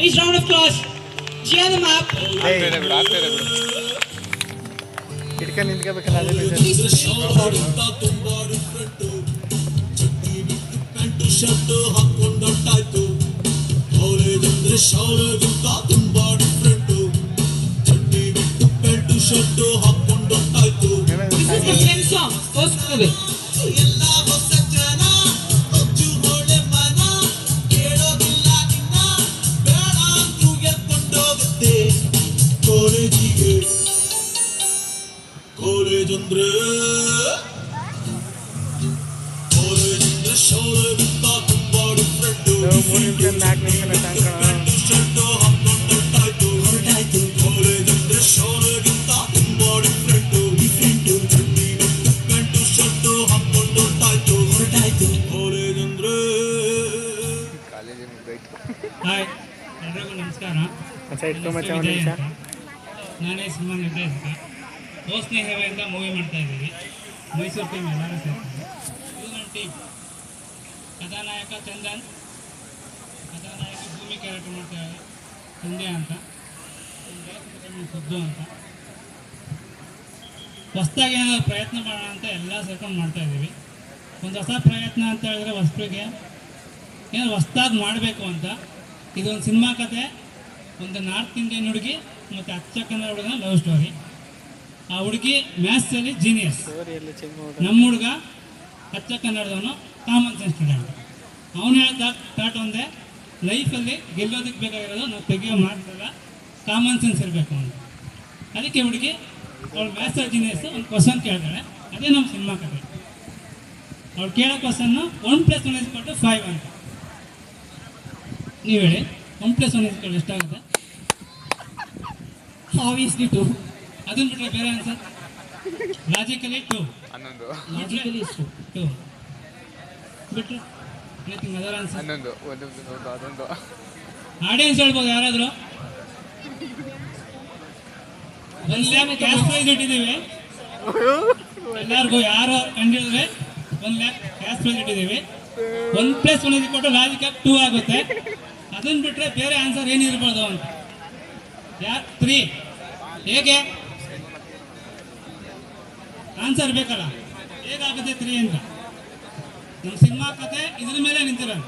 Please round of applause. Share the map. ಹಿಡ್ಕೊಂಡು ನಿಂತ್ಕೋಬೇಕಲ್ಲ ಅದೇ shirt ಹಾಕೊಂಡೊಟ್ಟಾಯ್ತು ಕಾಲೇಜಂದ್ರೆ ಶಾಲೆಗಿಂತ ತುಂಬಾ ಡಿಫ್ರೆಂಟು ಚಡ್ಡಿ ಬಿಟ್ಟು ಪ್ಯಾಂಟು ಶರ್ಟ್ ಹಾಕೊಂಡೊಟ್ಟಾಯ್ತು This is the friend song. First away. ಎಲ್ಲ ಹೊಸ ಜನ ಹೊಚ್ಚು ಹೊಳೆ ಮನ ಕೇಳೋದಿಲ್ಲ ನಿನ್ನ ಬೇಡ ಅಂದ್ರೂ ಎತ್ಕೊಂಡೋಗುತ್ತೆ ಕಾಲೇಜಿಗೆ ಕಾಲೇಜಂದ್ರೆ ಶಾಲೆಗಿಂತ ತುಂಬಾ ಡಿಫ್ರೆಂಟು 3 ನಿಮಿಷ 4 ನಿಮಿಷ ಸಾಯಂಕಾಲ ಶರ್ಟ್ ಹಾಕೊಂಡೊಟ್ಟಾಯ್ತು ಹೊರಟಾಯ್ತು ಕಾಲೇಜಂದ್ರೆ ಶಾಲೆಗಿಂತ ತುಂಬಾ ಡಿಫ್ರೆಂಟು ಚಡ್ಡಿ ಬಿಟ್ಟು ಪ್ಯಾಂಟು ಶರ್ಟ್ ಹಾಕೊಂಡೊಟ್ಟಾಯ್ತು ಹೊರಟಾಯ್ತು ಕಾಲೇಜಂದ್ರೆ ಕಾಲೇಜಿನ ಮುಗ್ದೋಯ್ತು. ಹಾಯ್ ಎಲ್ರಿಗೂ ನಮಸ್ಕಾರ. ಸೈಡ್ ಮಚ್ಚ ಒಂದು ವಿಜಯ್ ನಿಮಿಷ ಅಂತ. ನಾನೇ ಸಿನಿಮಾ ನಿರ್ದೇಶಕ. ಓ ಸ್ನೇಹವೆಯಿಂದ ಮೂವಿ ಮಾಡ್ತಾ ಇದ್ದೀವಿ. ಮೈಸೂರು ಟೀಮ್ ಎಲ್ಲರೂ ಸೇರ್ತಾರೆ. ಇದು ನನ್ನ ಟೀಮ್. ಕಥಾನಾಯಕ ಚಂದನ್, ಕಥಾನಾಯಕ ಭೂಮಿ ಕ್ಯಾರೆಕ್ಟರ್ ಮಾಡ್ತಾರೆ ಸಂಧ್ಯಾ ಅಂತ, ಸುದ್ದು ಅಂತ. ಹೊಸದಾಗಿ ಏನಾದ್ರು ಪ್ರಯತ್ನ ಮಾಡೋಣ ಅಂತ ಎಲ್ಲ ಸೇರ್ಕೊಂಡು ಮಾಡ್ತಾ ಇದ್ದೀವಿ. ಒಂದು ಹೊಸ ಪ್ರಯತ್ನ ಅಂತ ಹೇಳಿದ್ರೆ ಹೊಸರಿಗೆ ಏನೋ ಹೊಸ್ದಾಗಿ ಮಾಡಬೇಕು ಅಂತ. ಇದೊಂದು ಸಿನಿಮಾ ಕತೆ, ಒಂದು ನಾರ್ತ್ ಇಂಡಿಯನ್ ಹುಡುಗಿ ಮತ್ತು ಅಚ್ಚ ಕನ್ನಡ ಹುಡುಗನ ಲವ್ ಸ್ಟೋರಿ. ಆ ಹುಡುಗಿ ಮ್ಯಾಥ್ಸಲ್ಲಿ ಜೀನಿಯಸ್, ಸ್ಟೋರಿಯಲ್ಲಿ ಚೇಂಜ್ ಮಾಡಿ ನಮ್ಮ ಹುಡುಗ ಅಚ್ಚ ಕನ್ನಡದವನು ಕಾಮನ್ ಸೆನ್ಸ್ ಸ್ಟೂಡೆಂಟ್. ಅವನು ಹೇಳಿದ ಥಾಟ್ ಒಂದೇ, ಲೈಫಲ್ಲಿ ಗೆಲ್ಲೋದಕ್ಕೆ ಬೇಕಾಗಿರೋದು ನಾವು ತೆಗಿಯೋ ಮಾರ್ಕ್ಸಲ್ಲ, ಕಾಮನ್ ಸೆನ್ಸ್ ಇರಬೇಕು ಅಂತ. ಅದಕ್ಕೆ ಹುಡುಗಿ ಅವಳು ಮ್ಯಾಥ್ಸಲ್ಲಿ ಜೀನಿಯಸ್ ಒಂದು ಕ್ವಶನ್ ಕೇಳ್ತಾಳೆ. ಅದೇ ನಮ್ಮ ಸಿನಿಮಾ ಕತೆ. ಅವ್ಳು ಕೇಳೋ ಕ್ವಶನ್ನು 1+1 = 5 ಅಂತ. ನೀವು ಹೇಳಿ 1+1 = ಎಷ್ಟಾಗುತ್ತೆ? Obviously 2. ಅದನ್ನ ಬಿಟ್ಟರೆ ಬೇರೆ ಆನ್ಸರ್. Logically 2, 11 Logically is 2. 2 ಬಿಟ್ಟರೆ ಎನಿಥಿಂಗ್ ಅದರ್ ಆನ್ಸರ್. 11 ಅದೊಂದು ಆಡಿಯನ್ಸ್ ಹೇಳ್ಬೋದು ಯಾರಾದರೂ. ಒಂದು ಲ್ಯಾಕ್ ಕ್ಯಾಶ್ ಪ್ರೈಸ್ ಇಟ್ಟಿದ್ದೀವಿ ಎಲ್ಲರಿಗೂ. ಯಾರು ಕಂಡಿದ್ರೆ 1 ಲ್ಯಾಕ್ ಕ್ಯಾಶ್ ಪ್ರೈಸ್ ಇಟ್ಟಿದ್ದೀವಿ. 1+1 = ಲಾಜಿಕಲ್ 2 ಆಗುತ್ತೆ. ಅದನ್ನು ಬಿಟ್ಟರೆ ಬೇರೆ ಆನ್ಸರ್ ಏನಿರ್ಬೋದು ಅಂತ. ಯಾಕೆ 3? ಹೇಗೆ ಆನ್ಸರ್ ಬೇಕಲ್ಲ, ಹೇಗಾಗುತ್ತೆ 3 ಅಂತ? ನಮ್ಮ ಸಿನಿಮಾ ಕತೆ ಇದ್ರ ಮೇಲೆ ನಿಂತಿರೋದು.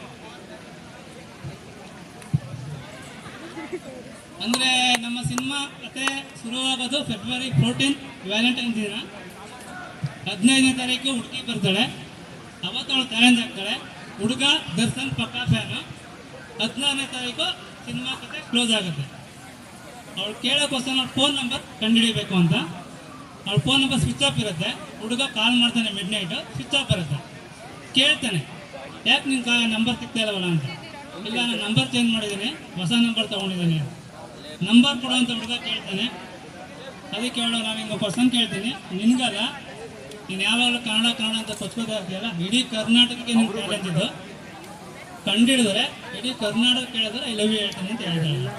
ಅಂದರೆ ನಮ್ಮ ಸಿನಿಮಾ ಕತೆ ಶುರುವಾಗೋದು ಫೆಬ್ರವರಿ 14 ವ್ಯಾಲೆಂಟೈನ್ಸ್ ದಿನ. 15ನೇ ತಾರೀಕು ಹುಡುಗಿ ಬರ್ತಾಳೆ. ಅವತ್ತು ಅವಳು ಚಾಲೆಂಜ್ ಆಗ್ತಾಳೆ. ಹುಡುಗ ದರ್ಶನ್ ಪಕ್ಕಾ ಫ್ಯಾನು. 16ನೇ ತಾರೀಕು ಸಿನಿಮಾ ಕತೆ ಕ್ಲೋಸ್ ಆಗುತ್ತೆ. ಅವಳು ಕೇಳೋಕ್ಕೋಸ್ಕರ ಅವ್ಳ ಫೋನ್ ನಂಬರ್ ಕಂಡುಹಿಡಿಬೇಕು ಅಂತ. ಅವಳ ಫೋನ್ ನಂಬರ್ ಸ್ವಿಚ್ ಆಫ್ ಇರುತ್ತೆ. ಹುಡುಗ ಕಾಲ್ ಮಾಡ್ತಾನೆ, ಮಿಡ್ ನೈಟು ಸ್ವಿಚ್ ಆಫ್ ಬರುತ್ತೆ. ಕೇಳ್ತಾನೆ, ಯಾಕೆ ನಿನ್ನ ನಂಬರ್ ಸಿಗ್ತಾ ಇಲ್ಲವಲ್ಲ ಅಂತ. ಇಲ್ಲ, ನಾನು ನಂಬರ್ ಚೇಂಜ್ ಮಾಡಿದ್ದೀನಿ, ಹೊಸ ನಂಬರ್ ತೊಗೊಂಡಿದ್ದೀನಿ. ನಂಬರ್ ಕೊಡು ಅಂತ ಹುಡುಗ ಕೇಳ್ತಾನೆ. ಅದಕ್ಕೆ ಹೇಳೋ, ನಾನು ಹಿಂಗೆ ಕ್ವಶನ್ ಕೇಳ್ತೀನಿ, ನಿನಗಲ್ಲ, ನೀನು ಯಾವಾಗಲೂ ಕನ್ನಡ ಕನ್ನಡ ಅಂತ ಕೊಚ್ಕೋತಾ ಇರ್ತೀಯಲ್ಲ, ಇಡೀ ಕರ್ನಾಟಕಕ್ಕೆ ನಿನ್ನ ಚಾಲೆಂಜ್ ಇದು. ಕಂಡಿಡಿದ್ರೆ ಇಡೀ ಕರ್ನಾಟಕ ಕೇಳಿದ್ರೆ ಐ ಲವ್ ಯು ಹೇಳ್ತೀನಿ ಅಂತ ಹೇಳ್ತಾಳೆ.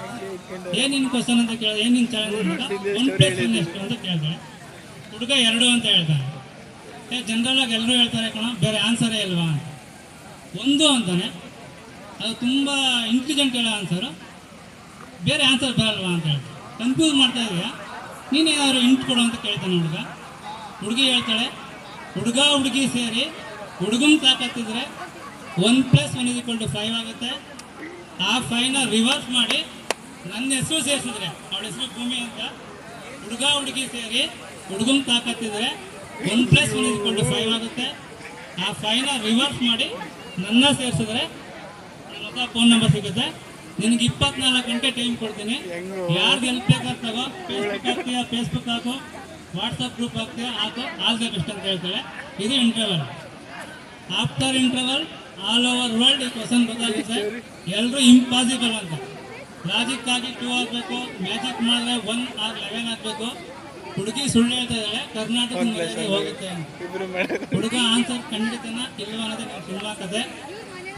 ಏನು ನಿನ್ನ ಕ್ವಶನ್ ಅಂತ ಕೇಳಿದ್ರೆ, ಏನು ನಿನ್ನ ಚಾಲೆಂಜ್ ಅಂತ 1+1 ಎಷ್ಟು ಅಂತ ಕೇಳ್ತಾಳೆ. ಹುಡುಗ 2 ಅಂತ ಹೇಳ್ತಾನೆ. ಜನರಲ್ಲಾಗಿ ಎಲ್ಲರೂ ಹೇಳ್ತಾರೆ ಕಣ, ಬೇರೆ ಆನ್ಸರೇ ಇಲ್ವಾ ಅಂತ. 1 ಅಂತಾನೆ. ಅದು ತುಂಬ ಇಂಟೆಲಿಜೆಂಟ್ ಹೇಳೋ ಆನ್ಸರು. ಬೇರೆ ಆನ್ಸರ್ ಬರಲ್ವಾ ಅಂತ ಹೇಳ್ತಾರೆ. ಕನ್ಫ್ಯೂಸ್ ಮಾಡ್ತಾ ಇದೆಯಾ, ನೀನೇನಾದ್ರು ಇಂಟ್ ಕೊಡು ಅಂತ ಕೇಳ್ತಾನೆ ಹುಡುಗ. ಹುಡುಗಿ ಹೇಳ್ತಾಳೆ, ಹುಡುಗಿ ಸೇರಿ ಹುಡುಗನ ತಾಕತ್ತಿದ್ರೆ 1+1 = 5 ಆಗುತ್ತೆ. ಆ 5ನ ರಿವರ್ಸ್ ಮಾಡಿ ನನ್ನ ಹೆಸರು ಸೇರಿಸಿದ್ರೆ, ಅವಳ ಹೆಸರು ಭೂಮಿ ಅಂತ, ಹುಡುಗಿ ಸೇರಿ ಹುಡುಗನ ತಾಕತ್ತಿದ್ರೆ 1+1 = 5 ಆಗುತ್ತೆ. ಆ 5ನ ರಿವರ್ಸ್ ಮಾಡಿ ನನ್ನ ಸೇರಿಸಿದ್ರೆ ನನ್ನ ಹೊಸ ಫೋನ್ ನಂಬರ್ ಸಿಗುತ್ತೆ. ನಿನಗೆ 24 ಗಂಟೆ ಟೈಮ್ ಕೊಡ್ತೀನಿ. ಯಾರ್ದು ಹೆಲ್ಪ್ ಬೇಕಾದ್ರೆ ತಗೋ, ಫೇಸ್ಬುಕ್ ಹಾಕ್ತೀಯಾ ಫೇಸ್ಬುಕ್ ಹಾಕು, ವಾಟ್ಸಪ್ ಗ್ರೂಪ್ ಹಾಕ್ತೀಯಾ ಹಾಕು, ಆಲ್ ದ ಬೆಸ್ಟ್ ಅಂತ ಹೇಳ್ತಾಳೆ. ಇದು interval. After interval all over world ಈ ಕ್ವಶನ್ ಗೊತ್ತಾಗುತ್ತೆ. ಎಲ್ಲರೂ ಇಂಪಾಸಿಬಲ್ ಅಂತ. ಲಾಜಿಕ್ ಆಗಿ 2 ಆಗಬೇಕು, ಮ್ಯಾಜಿಕ್ ಮಾಡಿದ್ರೆ 1 or 11 ಆಗಬೇಕು. ಹುಡುಗಿ ಸುಳ್ಳು ಹೇಳ್ತಾ ಇದ್ದಾಳೆ, ಕರ್ನಾಟಕ ಹೋಗುತ್ತೆ ಅಂತ. ಹುಡುಗ ಆನ್ಸರ್ ಖಂಡಿತನ ಇಲ್ವ ಅನ್ನೋದೇ ನಮ್ಮ ಸಿನಿಮಾ ಕತೆ.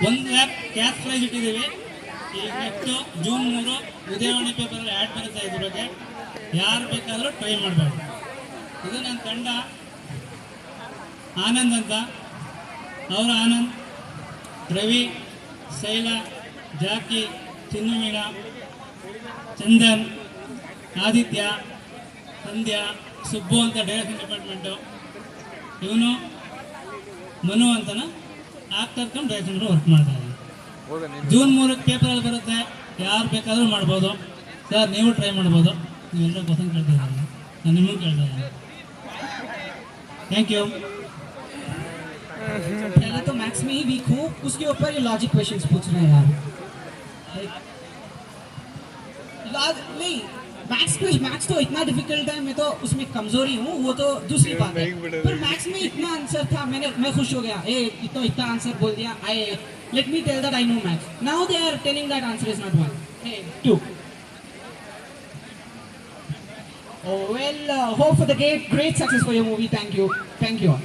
1 ಲ್ಯಾಕ್ ಕ್ಯಾಶ್ ಪ್ರೈಸ್ ಇಟ್ಟಿದ್ದೀವಿ. ಈಗ ನೆಕ್ಸ್ಟು ಜೂನ್ 3 ಉದಯವಾಣಿ ಪೇಪರಲ್ಲಿ ಆ್ಯಡ್ ಬರುತ್ತೆ ಇದ್ರ ಬಗ್ಗೆ. ಯಾರು ಬೇಕಾದರೂ ಟ್ರೈ ಮಾಡಬೇಕು. ಇದು ನನ್ನ ತಂಡ. ಆನಂದ್ ಅಂತ, ಅವರ ಆನಂದ್, ರವಿ, ಶೈಲಾ, ಜಾಕಿ, ಚಿನ್ನು ಮೀನಾ, ಚಂದನ್, ಆದಿತ್ಯ, ಸಂಧ್ಯಾ, ಸುಬ್ಬು ಅಂತ ಡೈರೆಕ್ಷನ್ ಡಿಪಾರ್ಟ್ಮೆಂಟು, ಇವನು ಮನು ಅಂತನ ಆಕ್ಟರ್ ಕಮ್ ಡೈರೆಕ್ಷನ್ ವರ್ಕ್ ಮಾಡ್ತಾ ಇದ್ದಾನೆ. ಹೋದ ನೀನು ಜೂನ್ 3ಕ್ಕೆ ಪೇಪರಲ್ಲಿ ಬರುತ್ತೆ, ಯಾರು ಬೇಕಾದರೂ ಮಾಡ್ಬೋದು ಸರ್, ನೀವು ಟ್ರೈ ಮಾಡ್ಬೋದು. ನೀವೆಲ್ಲರೂ ಕ್ವಶನ್ ಕೇಳ್ತಾ ಇದ್ದಾರೆ, ನಾನು ನಿಮಗೂ ಕೇಳ್ತಾ ಇದ್ದೀನಿ. Thank you. पहले तो मैथ्स में ही वीक हूँ, उसके ऊपर ये लॉजिक क्वेश्चंस पूछ रहे हैं यार. नहीं, मैथ्स तो इतना डिफिकल्ट है, मैं तो उसमें कमजोरी हूँ, वो तो दूसरी बात है. पर मैथ्स में इतना आंसर था, मैं खुश हो गया. इतना आंसर बोल दिया. Let me tell that I know maths. Now they are telling that answer is not 1. 2. Oh well, hope for the great success for your movie. Thank you all.